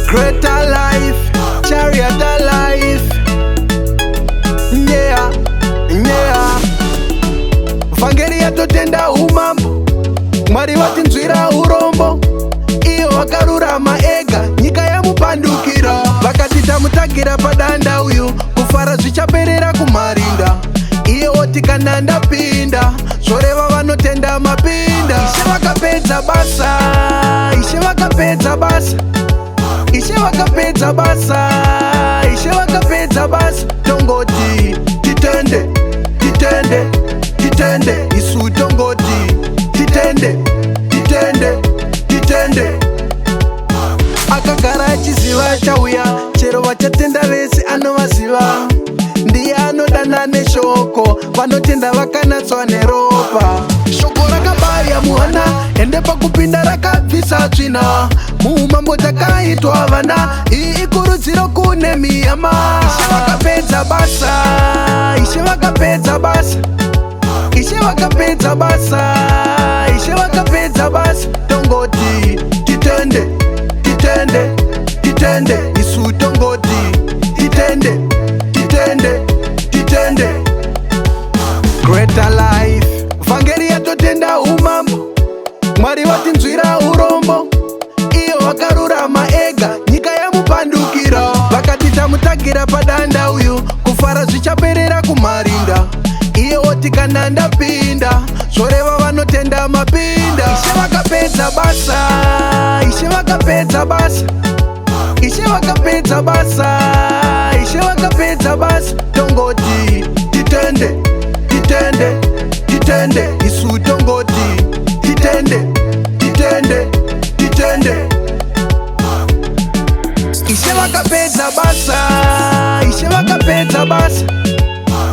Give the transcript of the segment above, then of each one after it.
Greater life, chariot life. Yeah, yeah. Vangeri yatotenda umambo, Mwari watinzwira urombo. Iyo wakarurama ega, nyika yamupandukira. Vakatita mutagira padanda uyu, kufara zvichaperera kumarinda. Iyo oti kana ndapinda, zvoreva vanotenda mapinda. Ishe vakapedza basa, Ishe vakapedza basa, Ishe vakapedza basa, Ishe vakapedza basa. Tongoti titende, titende, titende. Isu tongoti titende, titende, titende. Akagara achiziva chauya, chero vachatenda vese anovaziva. Ndiye anodana neshoko, vanotenda vakanatswa neropa. Shoko rakabaya muhana, ende pakupinda rakabvisa tsvina. Muumambo takaitwa vana, iyi ikurudziro kune miyama. Ishe vakapedza basa, Ishe vakapedza basa, Ishe vakapedza basa, Ishe vakapedza basa. Tongoti titende, titende, titende. Isu tongoti titende, titende, titende. Greater life, vangeri yatotenda umambo, Mwari watinzwira urombo. Iyo wakarurama ega, nyika yamupandukira. Vakatita mutagira padanda uyu, kufara zvichaperera kumarinda. Iyo oti kana ndapinda, zvoreva vanotenda mapinda. Ishe vakapedza basa, Ishe vakapedza basa, Ishe vakapedza basa, Ishe vakapedza basa. Tongoti titende, titende, titende. Isu tongoti titende, titende, titende. Ishe vakapedza basa, Ishe vakapedza basa,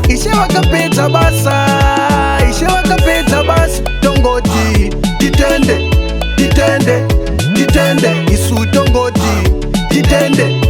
Ishe vakapedza basa, Ishe vakapedza basa. Tongoti titende, titende, titende. Isu tongoti titende,